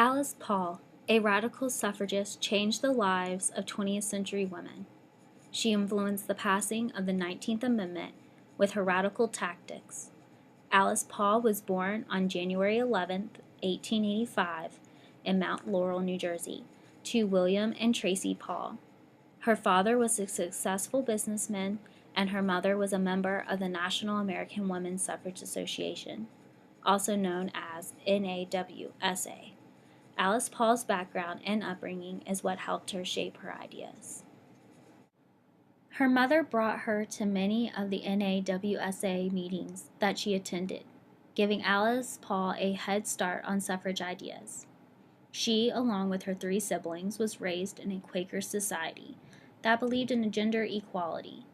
Alice Paul, a radical suffragist, changed the lives of 20th century women. She influenced the passing of the 19th Amendment with her radical tactics. Alice Paul was born on January 11, 1885, in Mount Laurel, New Jersey, to William and Tracy Paul. Her father was a successful businessman, and her mother was a member of the National American Women's Suffrage Association, also known as NAWSA. Alice Paul's background and upbringing is what helped her shape her ideas. Her mother brought her to many of the NAWSA meetings that she attended, giving Alice Paul a head start on suffrage ideas. She, along with her 3 siblings, was raised in a Quaker society that believed in gender equality.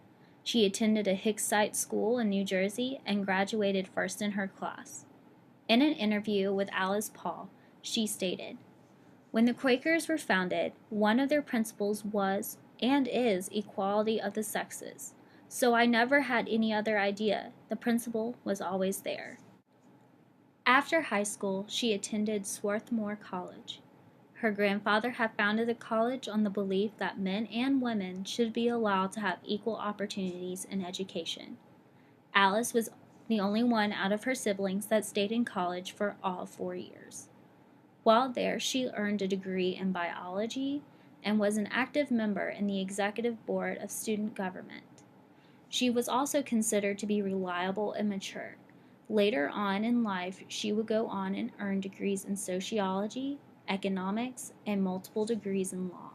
She attended a Hicksite school in New Jersey and graduated first in her class. In an interview with Alice Paul, she stated, "When the Quakers were founded, one of their principles was and is equality of the sexes, so I never had any other idea. The principle was always there." After high school, she attended Swarthmore College. Her grandfather had founded the college on the belief that men and women should be allowed to have equal opportunities in education. Alice was the only one out of her siblings that stayed in college for all 4 years. While there, she earned a degree in biology and was an active member in the executive board of student government. She was also considered to be reliable and mature. Later on in life, she would go on and earn degrees in sociology, economics, and multiple degrees in law.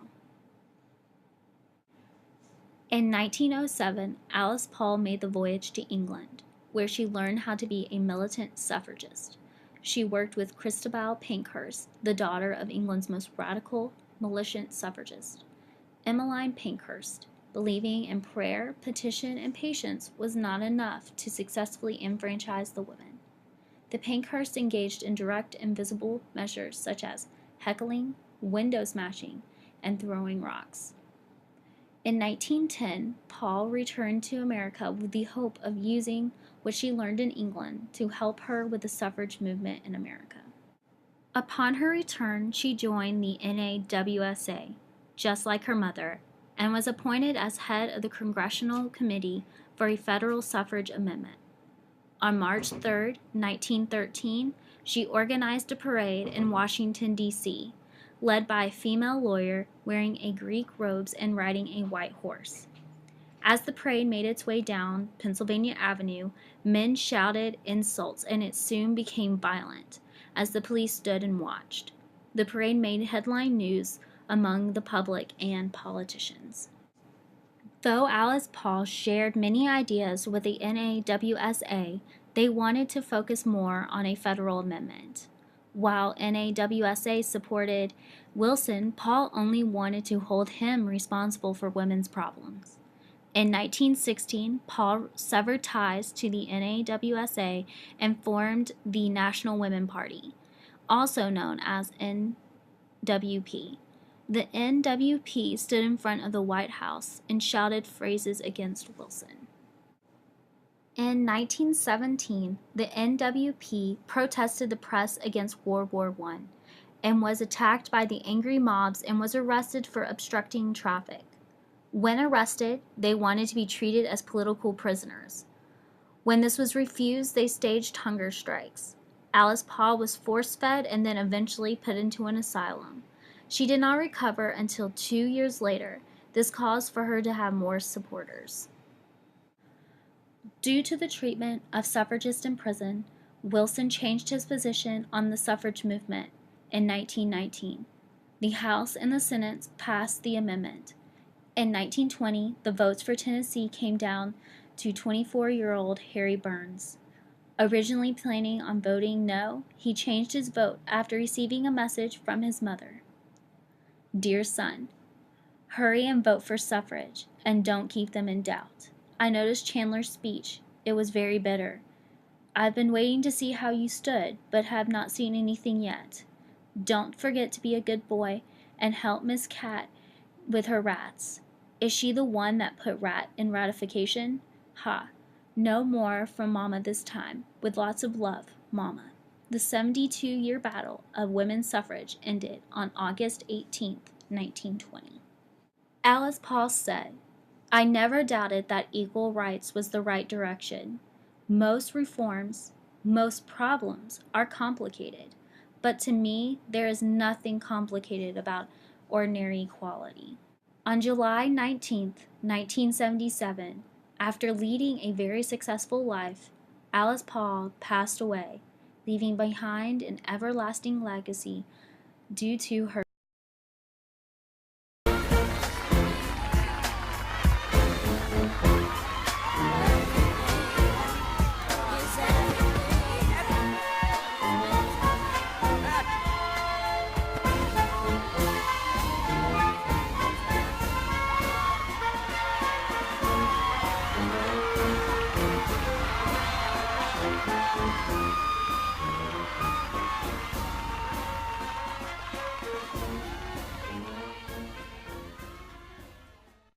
In 1907, Alice Paul made the voyage to England, where she learned how to be a militant suffragist. She worked with Christabel Pankhurst, the daughter of England's most radical militant suffragist. Emmeline Pankhurst, believing in prayer, petition, and patience was not enough to successfully enfranchise the women. The Pankhursts engaged in direct and visible measures such as heckling, window smashing, and throwing rocks. In 1910, Paul returned to America with the hope of using what she learned in England to help her with the suffrage movement in America. Upon her return, she joined the NAWSA, just like her mother, and was appointed as head of the Congressional Committee for a federal suffrage amendment. On March 3, 1913, she organized a parade in Washington, D.C., led by a female lawyer wearing a Greek robes and riding a white horse. As the parade made its way down Pennsylvania Avenue, men shouted insults, and it soon became violent as the police stood and watched. The parade made headline news among the public and politicians. Though Alice Paul shared many ideas with the NAWSA, they wanted to focus more on a federal amendment. While NAWSA supported Wilson, Paul only wanted to hold him responsible for women's problems. In 1916, Paul severed ties to the NAWSA and formed the National Women Party, also known as NWP. The NWP stood in front of the White House and shouted phrases against Wilson. In 1917, the NWP protested the press against World War I and was attacked by the angry mobs and was arrested for obstructing traffic. When arrested, they wanted to be treated as political prisoners. When this was refused, they staged hunger strikes. Alice Paul was force-fed and then eventually put into an asylum. She did not recover until 2 years later. This caused for her to have more supporters. Due to the treatment of suffragists in prison, Wilson changed his position on the suffrage movement in 1919. The House and the Senate passed the amendment. In 1920, the votes for Tennessee came down to 24-year-old Harry Burns. Originally planning on voting no, he changed his vote after receiving a message from his mother. "Dear son, hurry and vote for suffrage, and don't keep them in doubt. I noticed Chandler's speech. It was very bitter. I've been waiting to see how you stood, but have not seen anything yet. Don't forget to be a good boy and help Miss Cat with her rats. Is she the one that put rat in ratification? Ha! No more from Mama this time. With lots of love, Mama." The 72-year battle of women's suffrage ended on August 18, 1920. Alice Paul said, "I never doubted that equal rights was the right direction. Most reforms, most problems are complicated, but to me there is nothing complicated about ordinary equality." On July 19, 1977, after leading a very successful life, Alice Paul passed away, leaving behind an everlasting legacy due to her